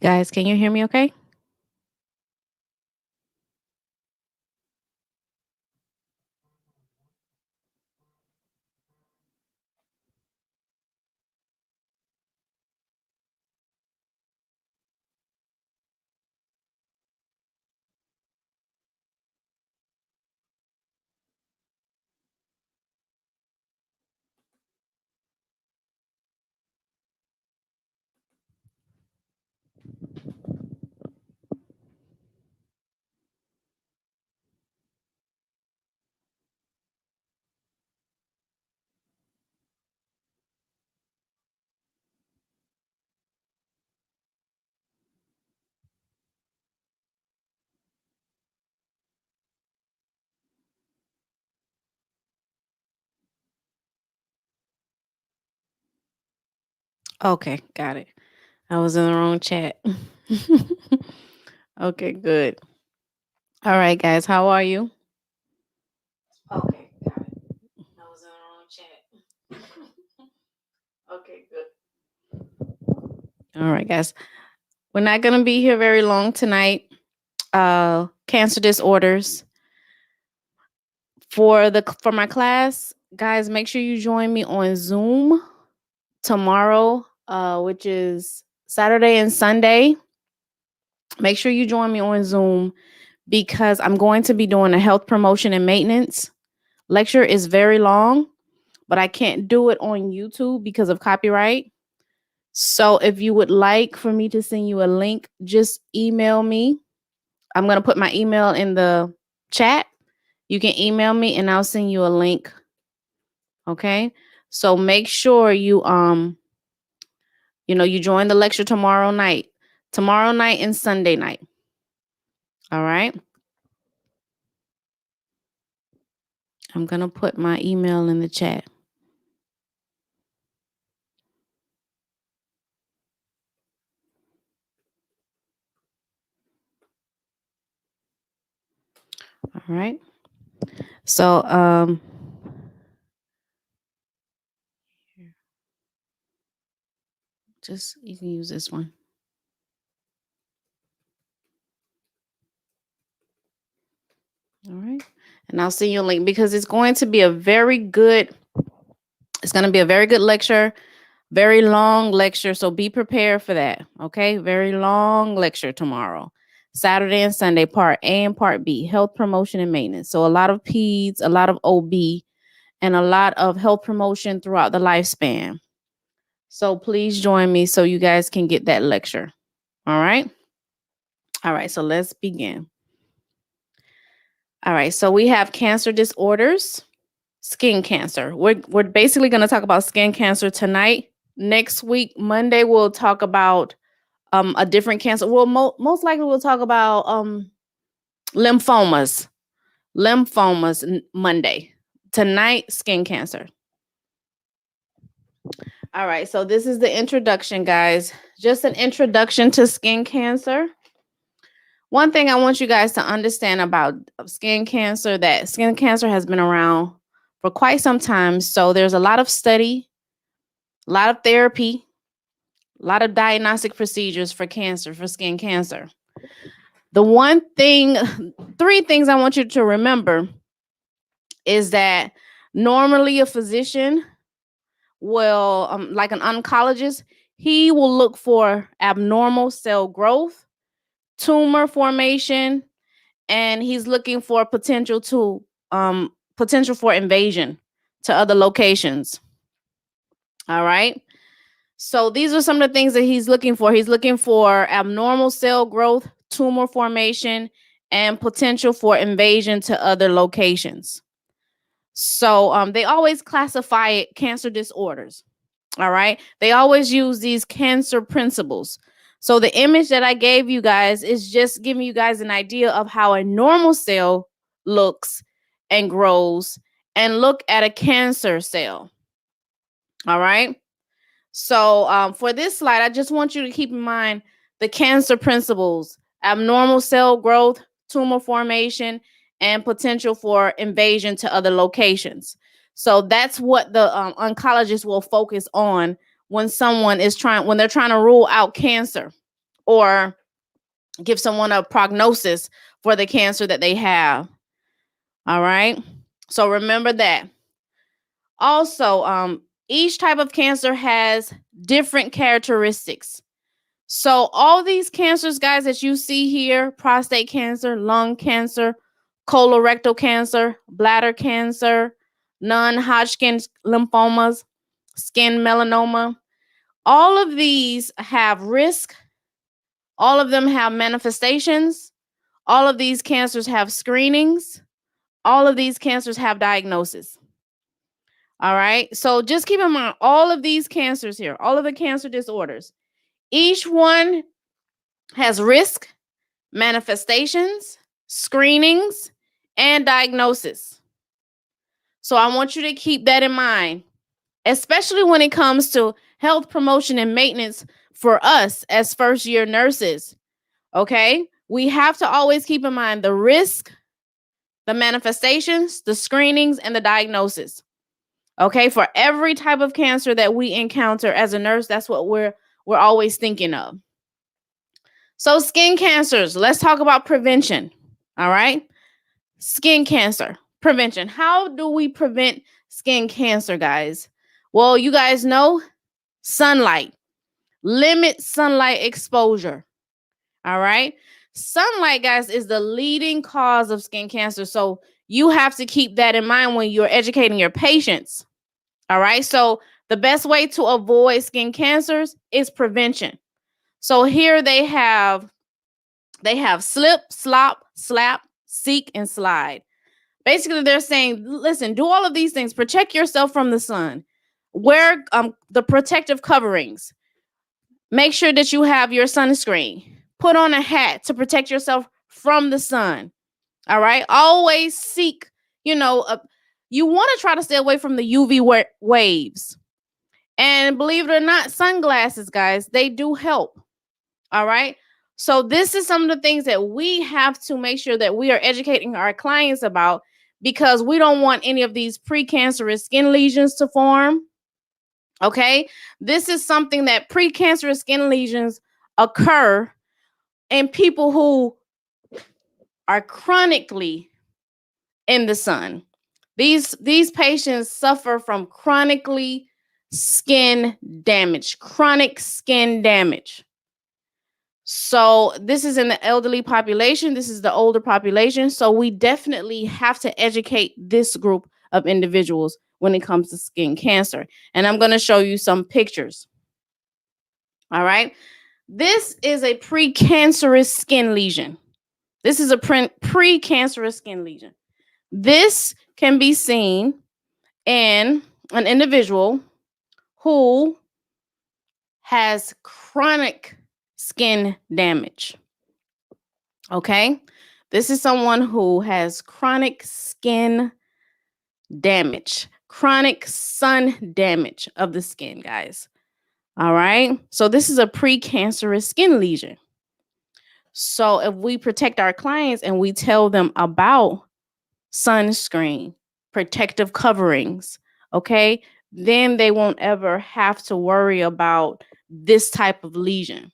Guys, can you hear me okay? Okay, got it. I was in the wrong chat. Okay, good. All right, guys, how are you? Okay, got it. I was in the wrong chat. Okay, good. All right, guys. We're not going to be here very long tonight. Cancer disorders. For my class, guys, make sure you join me on Zoom tomorrow, which is Saturday and Sunday. Make sure you join me on Zoom because I'm going to be doing a health promotion and maintenance lecture. Is very long, but I can't do it on YouTube because of copyright. So if you would like for me to send you a link, just email me. I'm going to put my email in the chat. You can email me and I'll send you a link. Okay? So make sure you join the lecture tomorrow night. Tomorrow night and Sunday night. All right? I'm going to put my email in the chat. All right. So just you can use this one. All right. And I'll send you a link because it's going to be a very good lecture, very long lecture. So be prepared for that. Okay. Very long lecture tomorrow. Saturday and Sunday, part A and part B, health promotion and maintenance. So a lot of peds, a lot of OB, and a lot of health promotion throughout the lifespan. So please join me so you guys can get that lecture. All right. All right. So let's begin. All right. So we have cancer disorders, skin cancer. We're basically going to talk about skin cancer tonight. Next week, Monday, we'll talk about a different cancer. Well, most likely we'll talk about lymphomas. Monday. Tonight, skin cancer. All right, so this is the introduction, guys. Just an introduction to skin cancer. One thing I want you guys to understand about skin cancer, that skin cancer has been around for quite some time. So there's a lot of study, a lot of therapy, a lot of diagnostic procedures for skin cancer. Three things I want you to remember is that normally a physician will, like an oncologist, he will look for abnormal cell growth, tumor formation, and he's looking for potential for invasion to other locations. All right. So these are some of the things that he's looking for. He's looking for abnormal cell growth, tumor formation, and potential for invasion to other locations. So they always classify it cancer disorders. All right. They always use these cancer principles. So the image that I gave you guys is just giving you guys an idea of how a normal cell looks and grows, and look at a cancer cell. All right. So for this slide, I just want you to keep in mind the cancer principles: abnormal cell growth, tumor formation, and potential for invasion to other locations. So that's what the oncologist will focus on when they're trying to rule out cancer. or give someone a prognosis for the cancer that they have. All right. So remember that. Also, each type of cancer has different characteristics. So all these cancers, guys, that you see here, prostate cancer, lung cancer, colorectal cancer, bladder cancer, non-Hodgkin's lymphomas, skin melanoma, all of these have risk. All of them have manifestations. All of these cancers have screenings. All of these cancers have diagnosis. All right. So just keep in mind all of these cancers here, all of the cancer disorders, each one has risk, manifestations, screenings, and diagnosis. So I want you to keep that in mind, especially when it comes to health promotion and maintenance for us as first year nurses. Okay. We have to always keep in mind the risk, the manifestations, the screenings, and the diagnosis. Okay, for every type of cancer that we encounter as a nurse, that's what we're always thinking of. So skin cancers, let's talk about prevention. All right? Skin cancer, prevention. How do we prevent skin cancer, guys? Well, you guys know sunlight. Limit sunlight exposure. All right? Sunlight, guys, is the leading cause of skin cancer. So you have to keep that in mind when you're educating your patients. All right. So the best way to avoid skin cancers is prevention. So here they have slip, slop, slap, seek, and slide. Basically, they're saying, listen, do all of these things. Protect yourself from the sun. Wear the protective coverings. Make sure that you have your sunscreen. Put on a hat to protect yourself from the sun. All right. Always seek, you want to try to stay away from the UV waves. And believe it or not, sunglasses, guys, they do help. All right. So this is some of the things that we have to make sure that we are educating our clients about, because we don't want any of these precancerous skin lesions to form. Okay. This is something that precancerous skin lesions occur in people who are chronically in the sun. These patients suffer from chronic skin damage. So this is in the elderly population. This is the older population. So we definitely have to educate this group of individuals when it comes to skin cancer. And I'm going to show you some pictures. All right. This is a precancerous skin lesion. This is a precancerous skin lesion. This can be seen in an individual who has chronic skin damage. Okay? This is someone who has chronic skin damage, chronic sun damage of the skin, guys. All right? So this is a precancerous skin lesion. So if we protect our clients and we tell them about sunscreen, protective coverings, okay, then they won't ever have to worry about this type of lesion.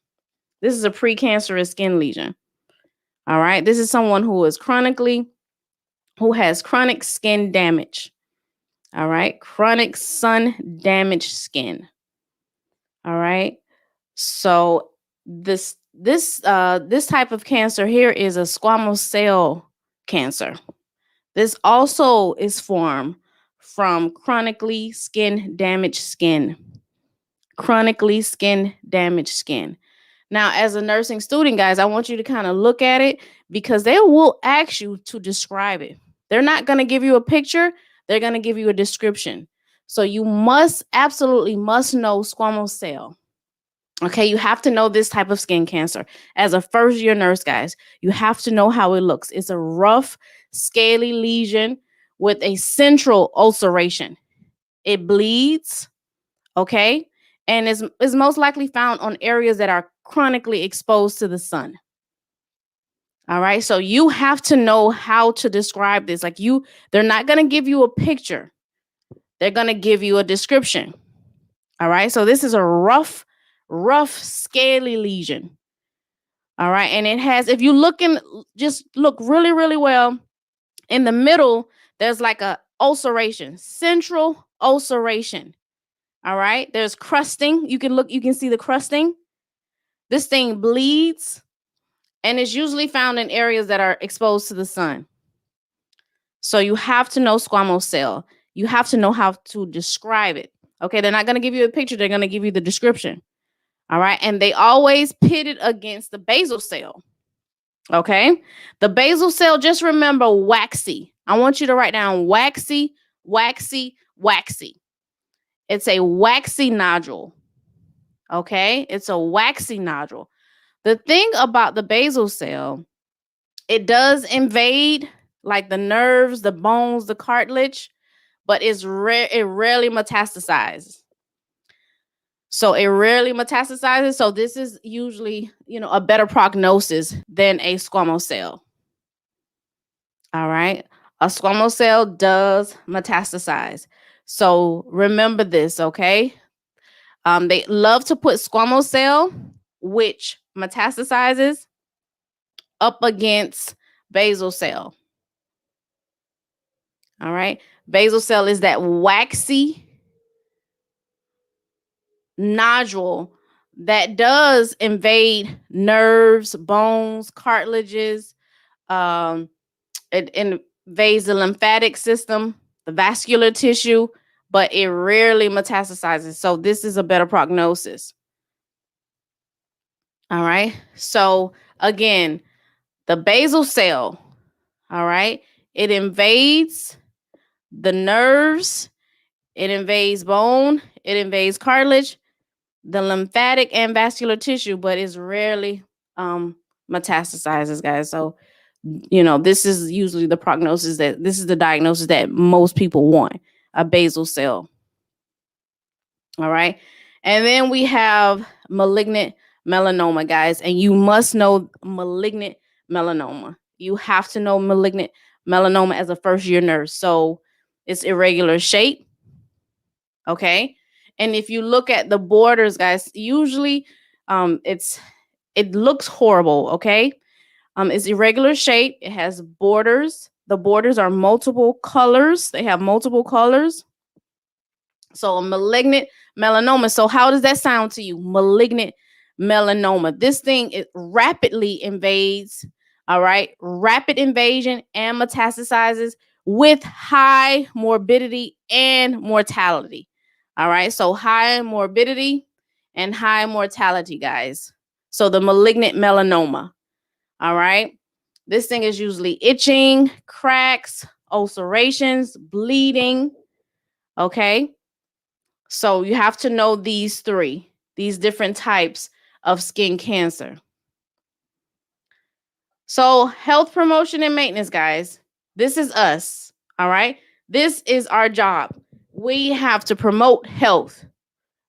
This is a precancerous skin lesion. All right. This is someone who has chronic skin damage. All right. Chronic sun damaged skin. All right. So this type of cancer here is a squamous cell cancer. This also is formed from chronically skin damaged skin. Chronically skin damaged skin. Now, as a nursing student, guys, I want you to kind of look at it, because they will ask you to describe it. They're not going to give you a picture. They're going to give you a description. So you absolutely must know squamous cell. Okay, you have to know this type of skin cancer. As a first year nurse, guys, you have to know how it looks. It's a rough, scaly lesion with a central ulceration. It bleeds, okay, and is most likely found on areas that are chronically exposed to the sun. All right, so you have to know how to describe this. They're not going to give you a picture. They're going to give you a description. All right, so this is a rough, scaly lesion. All right. And it has, if you look in, just look really, really well, in the middle, there's like a ulceration, central ulceration. All right. There's crusting. You can see the crusting. This thing bleeds and is usually found in areas that are exposed to the sun. So you have to know squamous cell. You have to know how to describe it. Okay, they're not going to give you a picture, they're going to give you the description. All right, and they always pit it against the basal cell. Okay, the basal cell, just remember waxy. I want you to write down waxy, waxy, waxy. It's a waxy nodule. Okay, it's a waxy nodule. The thing about the basal cell, it does invade like the nerves, the bones, the cartilage, but it rarely metastasizes. So it rarely metastasizes. So this is usually, a better prognosis than a squamous cell. All right. A squamous cell does metastasize. So remember this, okay? They love to put squamous cell, which metastasizes, up against basal cell. All right. Basal cell is that waxy nodule that does invade nerves, bones, cartilages. It invades the lymphatic system, the vascular tissue, but it rarely metastasizes. So this is a better prognosis. All right. So again, the basal cell, all right, it invades the nerves, it invades bone, it invades cartilage, the lymphatic and vascular tissue, but it's rarely metastasizes, guys. So, this is usually the prognosis this is the diagnosis that most people want, a basal cell. All right. And then we have malignant melanoma, guys. And you must know malignant melanoma. You have to know malignant melanoma as a first year nurse. So it's irregular shape. Okay. And if you look at the borders, guys, usually it looks horrible. Okay. It's irregular shape. It has borders. The borders are multiple colors. They have multiple colors. So a malignant melanoma. So how does that sound to you? Malignant melanoma. This thing, it rapidly invades. All right. Rapid invasion and metastasizes with high morbidity and mortality. All right. So high morbidity and high mortality, guys. So the malignant melanoma. All right. This thing is usually itching, cracks, ulcerations, bleeding. Okay. So you have to know these different types of skin cancer. So health promotion and maintenance, guys. This is us. All right. This is our job. We have to promote health.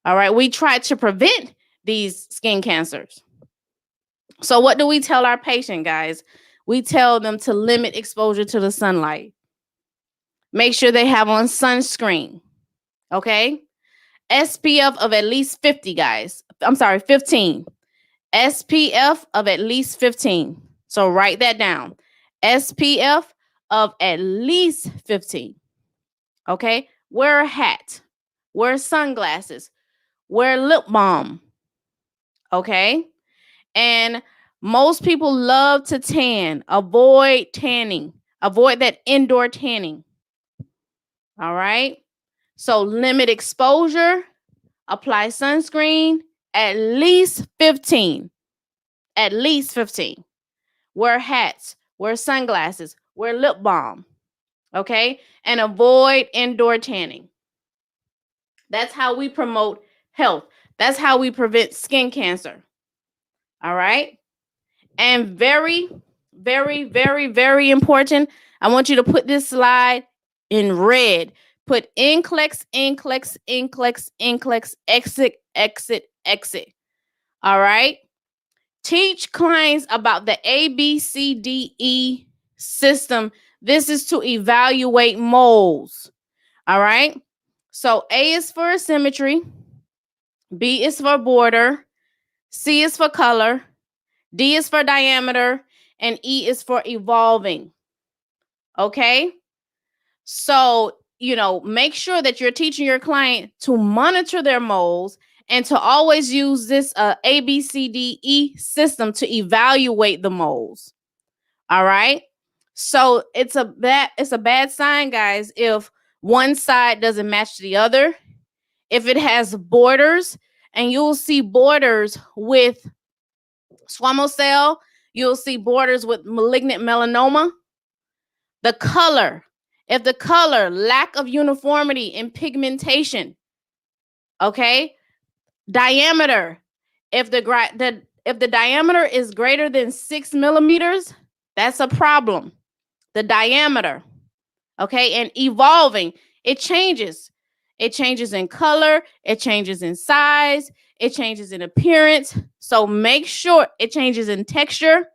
All right. We try to prevent these skin cancers. So what do we tell our patient, guys? We tell them to limit exposure to the sunlight. Make sure they have on sunscreen. Okay. SPF of at least 50, guys. I'm sorry, 15. SPF of at least 15. So write that down. SPF of at least 15. Okay. Wear a hat. Wear sunglasses. Wear lip balm. Okay. And most people love to tan. Avoid tanning. Avoid that indoor tanning. All right. So limit exposure. Apply sunscreen. At least 15. At least 15. Wear hats. Wear sunglasses. Wear lip balm. Okay. And avoid indoor tanning. That's how we promote health. That's how we prevent skin cancer. All right. And very, very, very, very important. I want you to put this slide in red. Put Nclex, Nclex, Nclex, Nclex, exit, exit, exit. All right. Teach clients about the ABCDE system. This is to evaluate moles. All right. So A is for asymmetry. B is for border. C is for color. D is for diameter, and E is for evolving. Okay? So, make sure that you're teaching your client to monitor their moles and to always use this ABCDE system to evaluate the moles. All right? So it's a bad sign, guys, if one side doesn't match the other. If it has borders, and you'll see borders with squamous cell, you'll see borders with malignant melanoma. The color, if the color, lack of uniformity in pigmentation, okay? Diameter, if the diameter is greater than 6 millimeters, that's a problem. The diameter, okay? And evolving, it changes. It changes in color, it changes in size, it changes in appearance. So make sure it changes in texture.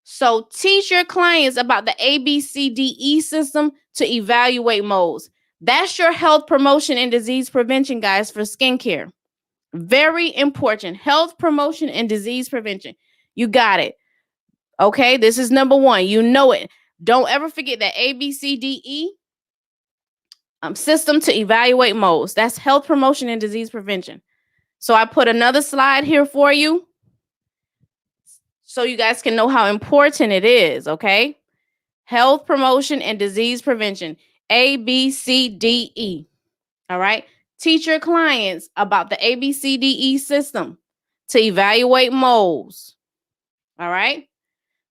So teach your clients about the ABCDE system to evaluate moles. That's your health promotion and disease prevention, guys, for skincare. Very important. Health promotion and disease prevention. You got it. Okay, this is number one. You know it. Don't ever forget that ABCDE system to evaluate moles. That's health promotion and disease prevention. So I put another slide here for you so you guys can know how important it is, okay? Health promotion and disease prevention, ABCDE. All right? Teach your clients about the ABCDE system to evaluate moles. All right?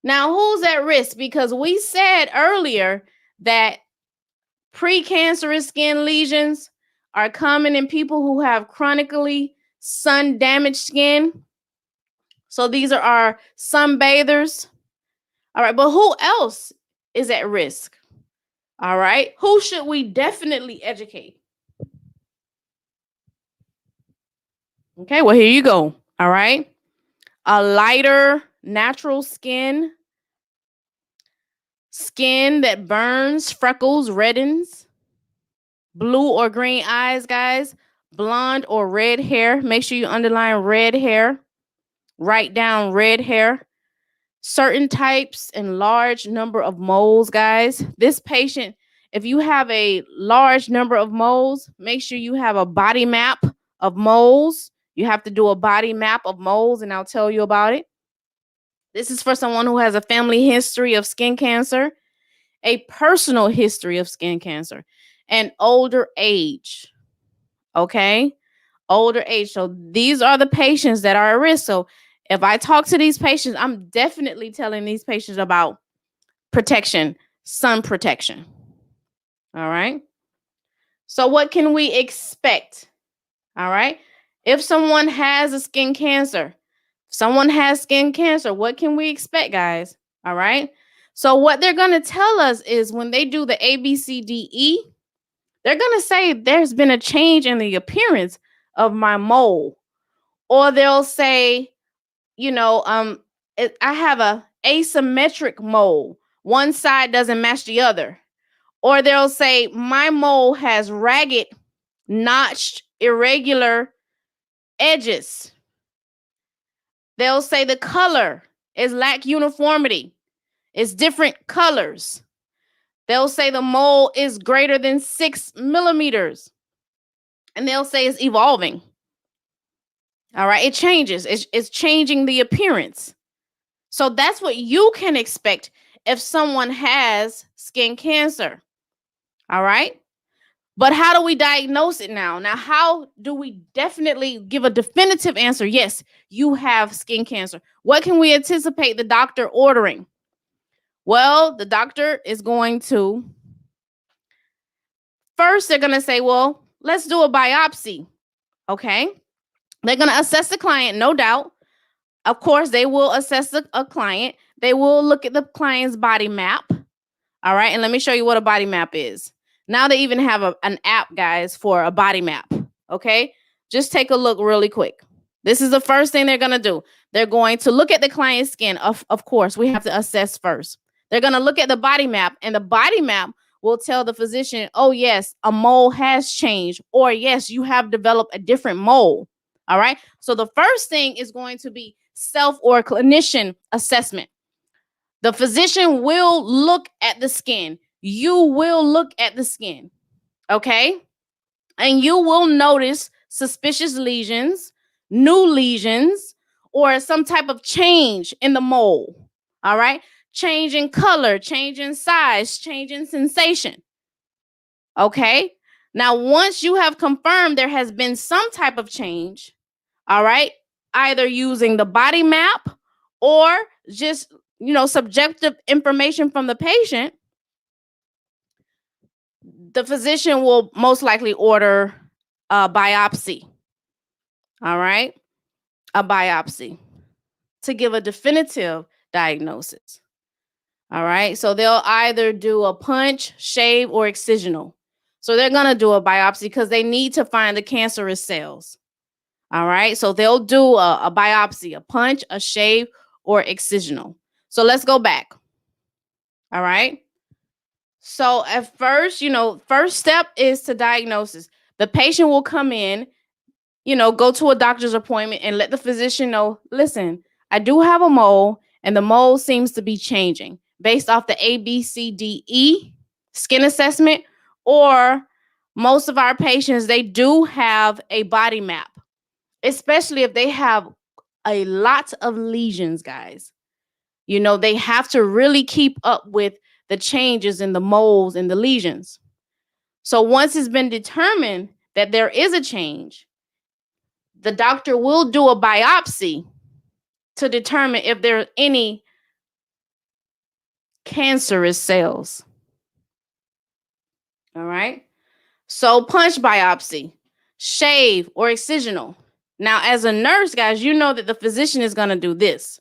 Now, who's at risk? Because we said earlier that precancerous skin lesions are common in people who have chronically sun-damaged skin. So these are our sunbathers. All right, but who else is at risk? All right, who should we definitely educate? Okay, well, here you go. All right, a lighter natural skin that burns, freckles, reddens, blue or green eyes, guys, blonde or red hair. Make sure you underline red hair. Write down red hair. Certain types and large number of moles, guys. This patient, if you have a large number of moles, make sure you have a body map of moles. You have to do a body map of moles, and I'll tell you about it. This is for someone who has a family history of skin cancer, a personal history of skin cancer, and older age. Okay? Older age. So these are the patients that are at risk. So if I talk to these patients, I'm definitely telling these patients about protection, sun protection. All right. So what can we expect? All right. If someone has a skin cancer, what can we expect, guys? All right. So what they're going to tell us is when they do the ABCDE, they're going to say there's been a change in the appearance of my mole. Or they'll say, I have a asymmetric mole. One side doesn't match the other. Or they'll say my mole has ragged, notched, irregular edges. They'll say the color is lack uniformity. It's different colors. They'll say the mole is greater than 6 millimeters. And they'll say it's evolving. All right, it changes. It's changing the appearance. So that's what you can expect if someone has skin cancer. All right. But how do we diagnose it now? Now, how do we definitely give a definitive answer? Yes, you have skin cancer. What can we anticipate the doctor ordering? Well, the doctor is going to, first, they're going to say, well, let's do a biopsy. Okay. They're going to assess the client, no doubt. Of course, they will assess a client. They will look at the client's body map. All right. And let me show you what a body map is. Now they even have an app, guys, for a body map. Okay. Just take a look really quick. This is the first thing they're going to do. They're going to look at the client's skin. Of course, we have to assess first. They're going to look at the body map, and the body map will tell the physician, oh, yes, a mole has changed, or yes, you have developed a different mole. All right. So the first thing is going to be self or clinician assessment. The physician will look at the skin. You will look at the skin, okay? And you will notice suspicious lesions, new lesions, or some type of change in the mole, all right? Change in color, change in size, change in sensation, okay? Now, once you have confirmed there has been some type of change, all right, either using the body map or just, subjective information from the patient, the physician will most likely order a biopsy, all right, a biopsy to give a definitive diagnosis, all right? So they'll either do a punch, shave, or excisional. So they're going to do a biopsy because they need to find the cancerous cells. All right. So they'll do a biopsy, a punch, a shave, or excisional. So let's go back. All right. So at first, first step is to diagnosis. The patient will come in, go to a doctor's appointment and let the physician know, listen, I do have a mole and the mole seems to be changing based off the ABCDE skin assessment, or most of our patients, they do have a body map, especially if they have a lot of lesions, guys. They have to really keep up with the changes in the moles and the lesions. So once it's been determined that there is a change, the doctor will do a biopsy to determine if there are any cancerous cells. All right. So punch biopsy, shave, or excisional. Now, as a nurse, guys, you know that the physician is going to do this.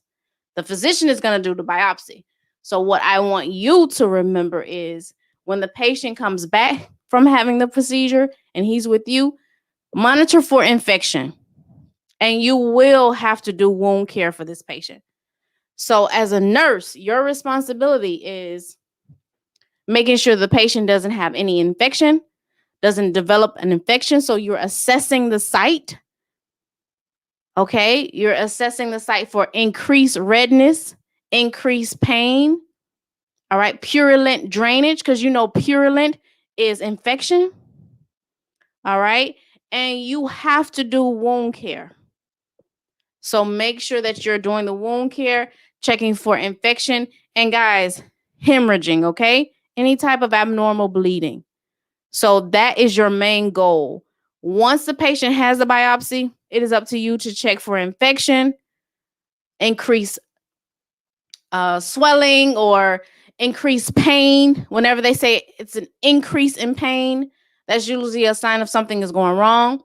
The physician is going to do the biopsy. So what I want you to remember is when the patient comes back from having the procedure and he's with you, monitor for infection. And you will have to do wound care for this patient. So as a nurse, your responsibility is making sure the patient doesn't have any infection, doesn't develop an infection. So you're assessing the site. Okay, you're assessing the site for increased redness, increased pain. All right, purulent drainage, because purulent is infection. All right, and you have to do wound care. So make sure that you're doing the wound care, checking for infection, and guys, hemorrhaging, okay? Any type of abnormal bleeding. So that is your main goal. Once the patient has a biopsy, it is up to you to check for infection, increase swelling, or increased pain. Whenever they say it's an increase in pain, that's usually a sign of something is going wrong.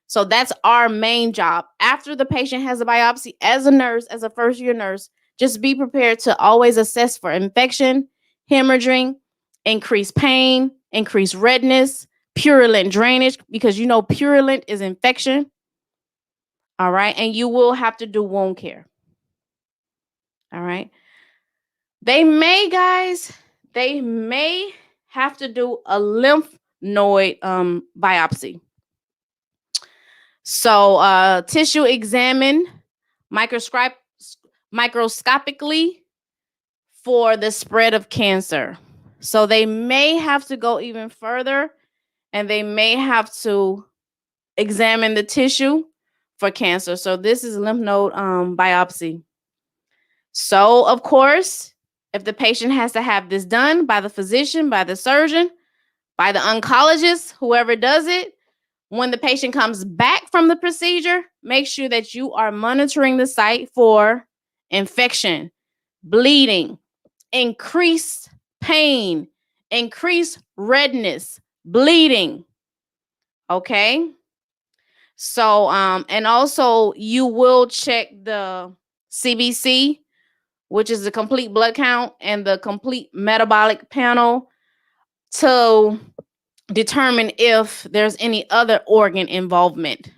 So that's our main job. After the patient has a biopsy, as a nurse, as a first-year nurse, just be prepared to always assess for infection, hemorrhaging, increased pain, increased redness, purulent drainage, because purulent is infection. All right. And you will have to do wound care. All right. They may have to do a lymph node biopsy. So tissue examine microscopically for the spread of cancer. So they may have to go even further, and they may have to examine the tissue for cancer. So this is lymph node biopsy. So, of course, if the patient has to have this done by the physician, by the surgeon, by the oncologist, whoever does it, when the patient comes back from the procedure, make sure that you are monitoring the site for infection, bleeding, increased pain, increased redness, bleeding. Okay. So, and also you will check the CBC, which is the complete blood count, and the complete metabolic panel to determine if there's any other organ involvement.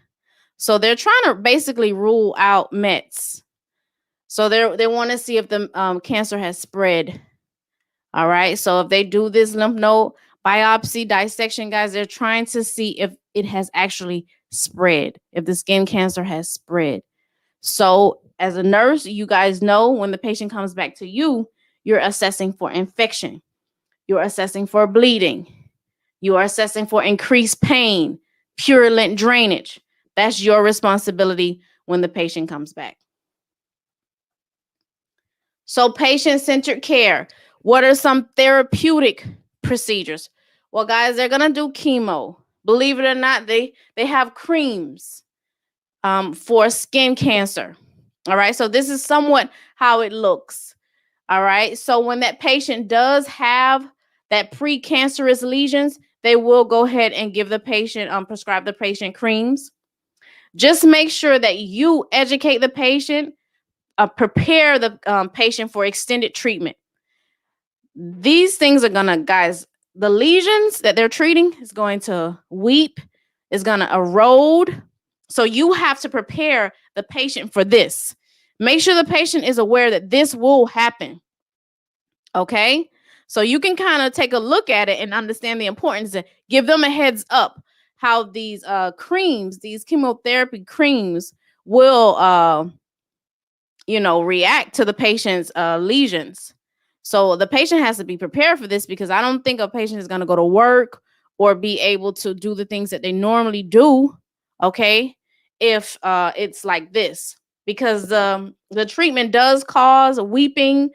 So they're trying to basically rule out Mets. So they want to see if the cancer has spread. All right. So if they do this lymph node biopsy dissection, guys, they're trying to see if it has actually spread, if the skin cancer has spread. So as a nurse, you guys know when the patient comes back to you, you're assessing for infection. You're assessing for bleeding. You are assessing for increased pain, purulent drainage. That's your responsibility when the patient comes back. So patient-centered care. What are some therapeutic procedures? Well, guys, they're going to do chemo. Believe it or not, they have creams for skin cancer. All right. So this is somewhat how it looks. All right. So when that patient does have that precancerous lesions, they will go ahead and give the patient, prescribe the patient creams. Just make sure that you educate the patient, prepare the patient for extended treatment. These things are gonna, guys, the lesions that they're treating is going to weep, is gonna erode. So you have to prepare the patient for this. Make sure the patient is aware that this will happen. Okay? So you can kind of take a look at it and understand the importance and give them a heads up how these creams, these chemotherapy creams will react to the patient's lesions. So the patient has to be prepared for this, because I don't think a patient is going to go to work or be able to do the things that they normally do, okay, if it's like this, because the treatment does cause weeping,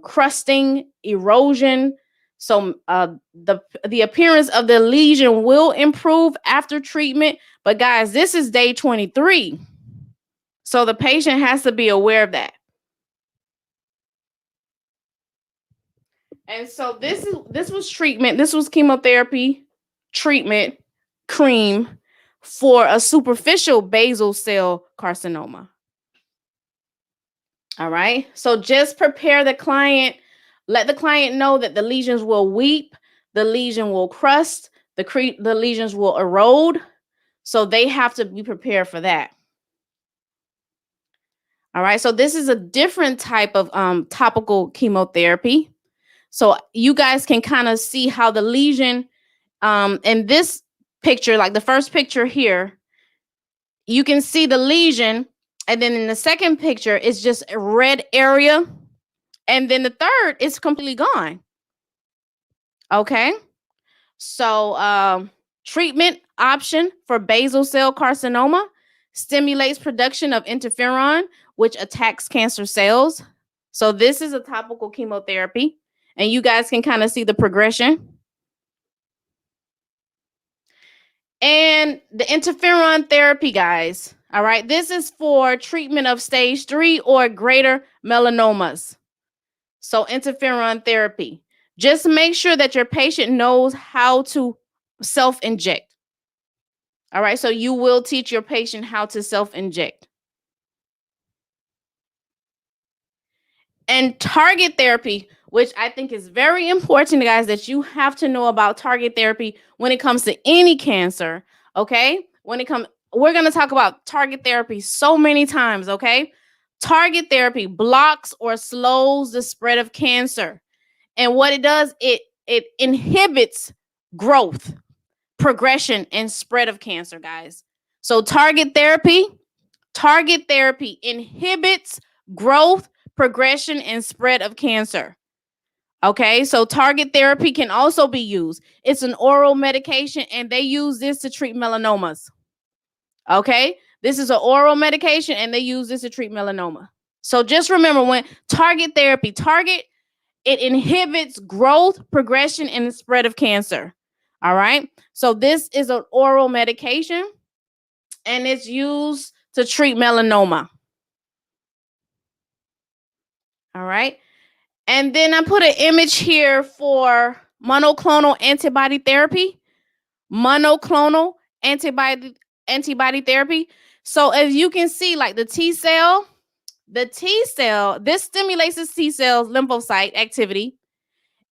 crusting, erosion. So the appearance of the lesion will improve after treatment. But guys, this is day 23. So the patient has to be aware of that. And so this was treatment. This was chemotherapy treatment cream for a superficial basal cell carcinoma. All right. So just prepare the client. Let the client know that the lesions will weep, the lesion will crust, the lesions will erode. So they have to be prepared for that. All right. So this is a different type of topical chemotherapy. So you guys can kind of see how the lesion in this picture, like the first picture here, you can see the lesion. And then in the second picture, it's just a red area. And then the third is completely gone. Okay. So treatment option for basal cell carcinoma stimulates production of interferon, which attacks cancer cells. So this is a topical chemotherapy. And you guys can kind of see the progression. And the interferon therapy, guys. All right. This is for treatment of stage 3 or greater melanomas. So interferon therapy. Just make sure that your patient knows how to self-inject. All right. So you will teach your patient how to self-inject. And target therapy, which I think is very important, guys, that you have to know about target therapy when it comes to any cancer. Okay. We're going to talk about target therapy so many times. Okay. Target therapy blocks or slows the spread of cancer. And what it does, it inhibits growth, progression, and spread of cancer, guys. So target therapy inhibits growth, progression, and spread of cancer. Okay, so target therapy can also be used. It's an oral medication, and they use this to treat melanomas. Okay, this is an oral medication, and they use this to treat melanoma. So just remember, when target therapy, it inhibits growth, progression, and the spread of cancer. All right, so this is an oral medication, and it's used to treat melanoma. All right. And then I put an image here for monoclonal antibody therapy. Monoclonal antibody therapy. So as you can see, like the T cell, this stimulates the T cell's lymphocyte activity,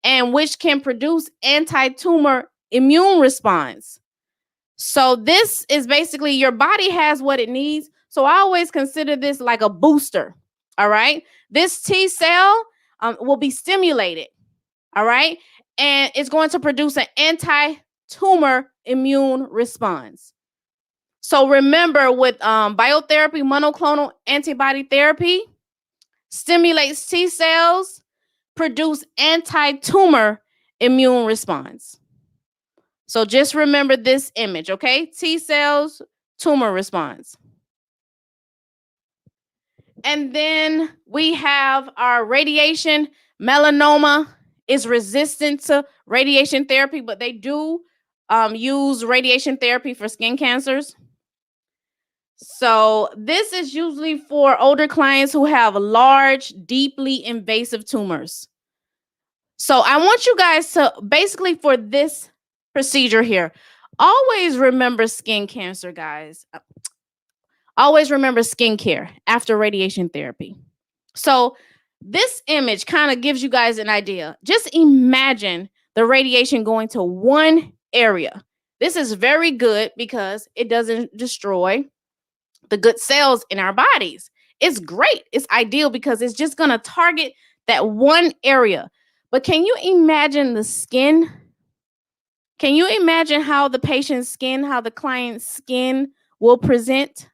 and which can produce anti-tumor immune response. So this is basically your body has what it needs. So I always consider this like a booster. All right. This T cell will be stimulated. All right. And it's going to produce an anti-tumor immune response. So remember, with biotherapy, monoclonal antibody therapy stimulates T cells, produce anti-tumor immune response. So just remember this image, okay? T cells, tumor response. And then we have our radiation. Melanoma is resistant to radiation therapy, but they do use radiation therapy for skin cancers. So this is usually for older clients who have large, deeply invasive tumors. So I want you guys to basically, for this procedure here, always remember skin cancer, guys. Always remember skincare after radiation therapy. So this image kind of gives you guys an idea. Just imagine the radiation going to one area. This is very good because it doesn't destroy the good cells in our bodies. It's great. It's ideal because it's just going to target that one area. But can you imagine the skin? Can you imagine how the patient's skin, how the client's skin will present?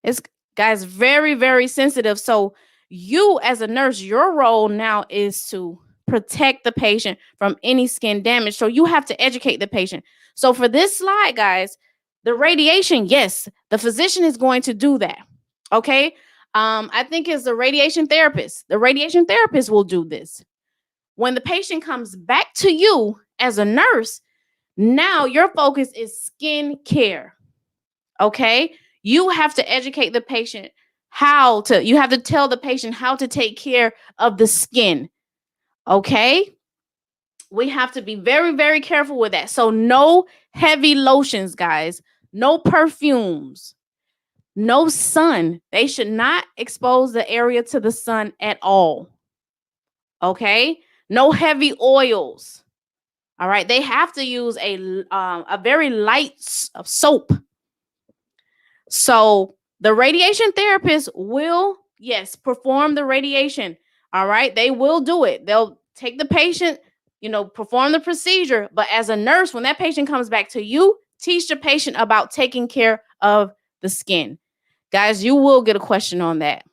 It's, guys, very, very sensitive. So you as a nurse, your role now is to protect the patient from any skin damage. So you have to educate the patient. So for this slide, guys, the radiation, yes, the physician is going to do that. Okay. I think it's the radiation therapist. The radiation therapist will do this. When the patient comes back to you as a nurse, now your focus is skin care. Okay. You have to educate the patient you have to tell the patient how to take care of the skin. Okay. We have to be very, very careful with that. So no heavy lotions, guys. No perfumes. No sun. They should not expose the area to the sun at all. Okay. No heavy oils. All right. They have to use a very light soap. So the radiation therapist will, yes, perform the radiation. All right. They will do it. They'll take the patient, perform the procedure. But as a nurse, when that patient comes back to you, teach the patient about taking care of the skin. Guys, you will get a question on that.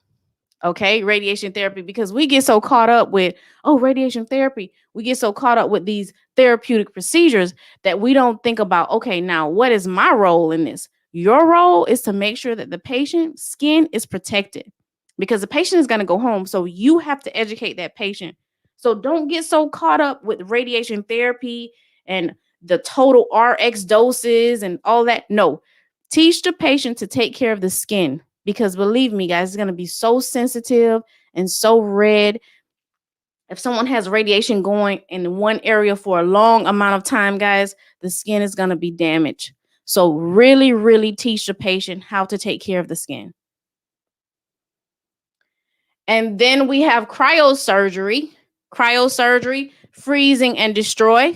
Okay, radiation therapy, because we get so caught up with, radiation therapy. We get so caught up with these therapeutic procedures that we don't think about, okay, now what is my role in this? Your role is to make sure that the patient's skin is protected, because the patient is going to go home. So you have to educate that patient. So don't get so caught up with radiation therapy and the total RX doses and all that. No, teach the patient to take care of the skin. Because believe me, guys, it's going to be so sensitive and so red. If someone has radiation going in one area for a long amount of time, guys, the skin is going to be damaged. So really, really teach the patient how to take care of the skin. And then we have cryo surgery. Cryo surgery, freezing and destroy.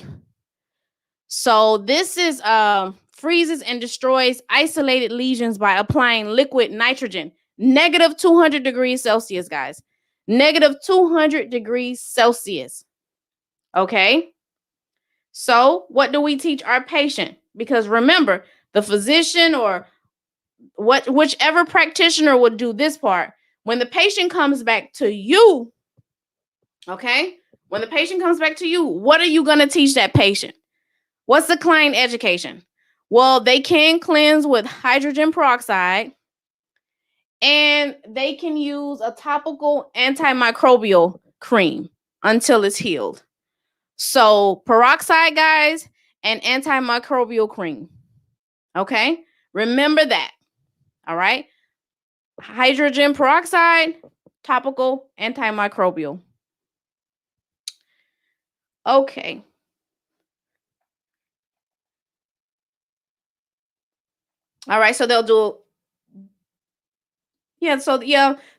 So this is freezes and destroys isolated lesions by applying liquid nitrogen. Negative 200 degrees Celsius, guys. Negative 200 degrees Celsius. Okay. So what do we teach our patient? Because remember, the physician or whichever practitioner would do this part. When the patient comes back to you, okay? When the patient comes back to you, what are you going to teach that patient? What's the client education? Well, they can cleanse with hydrogen peroxide, and they can use a topical antimicrobial cream until it's healed. So peroxide, guys, and antimicrobial cream. Okay? Remember that. All right? Hydrogen peroxide, topical antimicrobial. Okay. All right, so they'll do,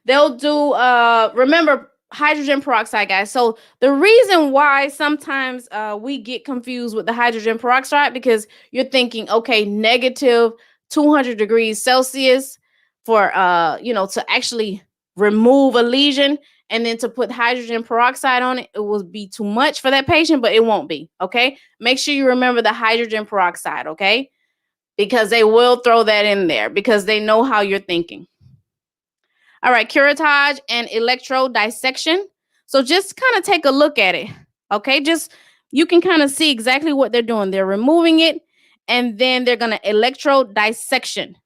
they'll do, remember hydrogen peroxide, guys. So the reason why sometimes we get confused with the hydrogen peroxide, because you're thinking, okay, negative 200 degrees Celsius for, to actually remove a lesion, and then to put hydrogen peroxide on it, it will be too much for that patient, but it won't be, okay? Make sure you remember the hydrogen peroxide, okay? because they will throw that in there because they know how you're thinking. All right, curettage and electrode dissection. So just kind of take a look at it. Okay, just you can kind of see exactly what they're doing. They're removing it and then they're going to electrode dissection.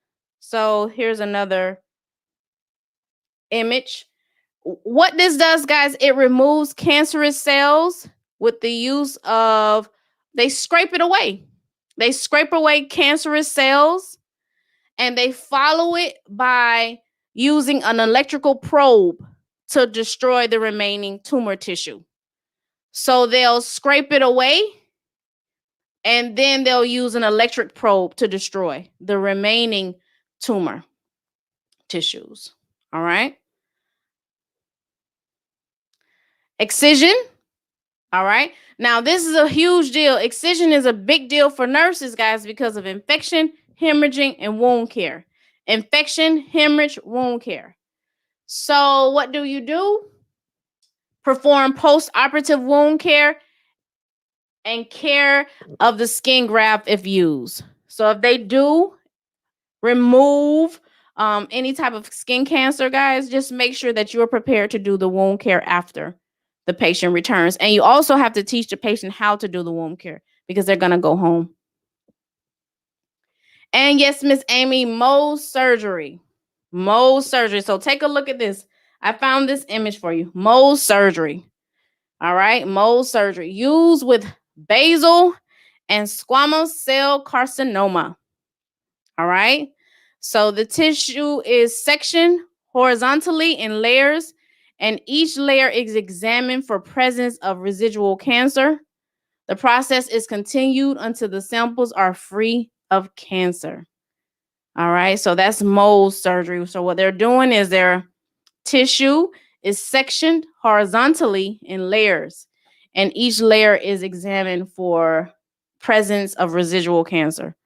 So here's another image. What this does, guys, it removes cancerous cells with the use of, they scrape it away. They scrape away cancerous cells and they follow it by using an electrical probe to destroy the remaining tumor tissue. So they'll scrape it away and then they'll use an electric probe to destroy the remaining tumor tissues. All right. Excision. All right. Now, this is a huge deal. Excision is a big deal for nurses, guys, because of infection, hemorrhaging, and wound care. Infection, hemorrhage, wound care. So, what do? Perform post-operative wound care and care of the skin graft if used. So, if they do remove any type of skin cancer, guys, just make sure that you're prepared to do the wound care after the patient returns. And you also have to teach the patient how to do the wound care because they're going to go home. And yes, Miss Amy, Mohs surgery. Mohs surgery. So take a look at this. I found this image for you. Mohs surgery. All right. Mohs surgery used with basal and squamous cell carcinoma. All right. So the tissue is sectioned horizontally in layers, and each layer is examined for presence of residual cancer. The process is continued until the samples are free of cancer. All right. So that's Mohs surgery. So what they're doing is their tissue is sectioned horizontally in layers, and each layer is examined for presence of residual cancer.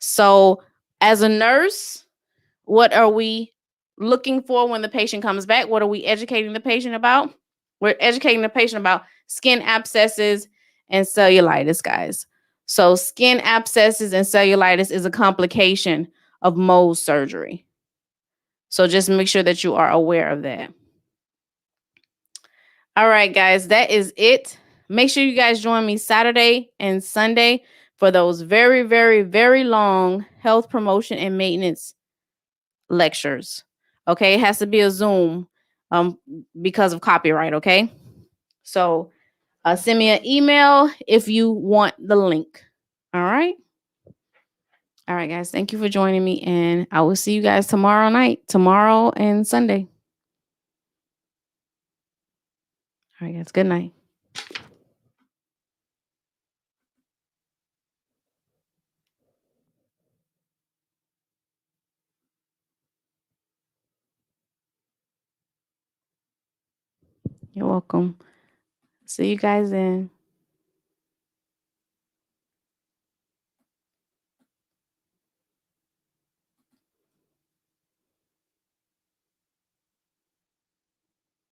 So as a nurse, what are we looking for when the patient comes back? What are we educating the patient about? We're educating the patient about skin abscesses and cellulitis, guys. So skin abscesses and cellulitis is a complication of Mohs surgery. So just make sure that you are aware of that. All right, guys, that is it. Make sure you guys join me Saturday and Sunday for those very, very, very long health promotion and maintenance lectures. Okay, it has to be a Zoom because of copyright. Okay, so send me an email if you want the link. All right. All right, guys. Thank you for joining me, and I will see you guys tomorrow and Sunday. All right, guys. Good night. You're welcome. See you guys then.